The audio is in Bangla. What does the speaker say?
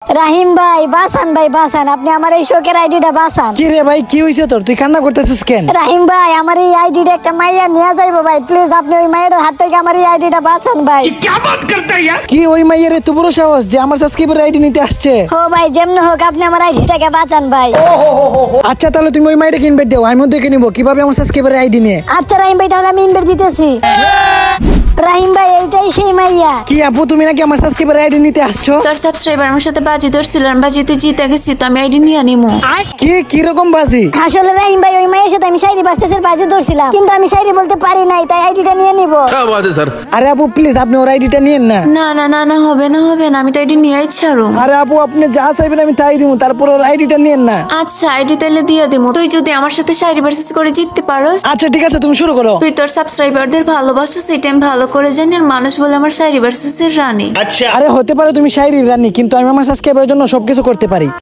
রাহিম ভাই বাসান আপনি আমার এই শোকের আইডিটা বাসান। কি রে ভাই, কি হইছে তোর? তুই কান্না করতেছিস কেন? রাহিম ভাই আমার এই আইডিটা একটা মাইয়া নিয়ে যাইবো ভাই, প্লিজ আপনি ওই মাইয়ের হাত থেকে আমার এই আইডিটা বাঁচান ভাই। কি ওই মাইয়ের এত বড় সাহস যে আমার সাবস্ক্রাইবার আইডি নিতে আসছে? হো ভাই যেমন হোক আপনি আমার আইডিটাকে বাঁচান ভাই। আচ্ছা তাহলে তুমি ওই মাইটাকে ইনভাইট দাও, আমি দেখে নিবো কিভাবে আমার সাবস্ক্রাইবার আইডি নিয়ে। আচ্ছা রাহিম ভাই তাহলে আমি ইনভাইট দিতেছি। রাহিম ভাই এইটাই সেই মাইয়া। কি আপু, তুমি নাকি আমার সাবস্ক্রাইবার আইডি নিতে আসছো? তোর সাবস্ক্রাইবার আমার সাথে বাজি ধরছিল, আমি বাজিতে জিতে গেছি, তো আমি আইডি নিয়ে নিমু। কি রকম বাজি? আসলে রাহিম ভাই ওই মাইয়ের সাথে আমি শায়রি ভার্সেসের বাজি ধরছিলাম, কিন্তু আমি শায়রি বলতে পারি নাই, তাই আইডিটা নিয়ে নিব। আরে আপু প্লিজ আপনি ওর আইডিটা নিয়েন না। না হবে না, আমি তো আইডি নিয়েই ছাড়ু। আরে আপু আপনি যা চাইবেন আমি তাই দিব, তারপর ওর আইডিটা নিয়েন না। আচ্ছা আইডি তাইলে দিয়ে দিমু, তুই যদি আমার সাথে শায়রি ভার্সেস করে জিততে পারোস। আচ্ছা ঠিক আছে, তুমি শুরু করো। তুই তোর সাবস্ক্রাইবারদের ভালোবাসো সেটা আমি ভালো করে জানি, আর মানুষ বলে আমার শায়রি ভার্সেসের রানী। আরে হতে পারে তুমি শায়রির রানী, কিন্তু আমি আমার সাবস্ক্রাইবারের জন্য সবকিছু করতে পারি।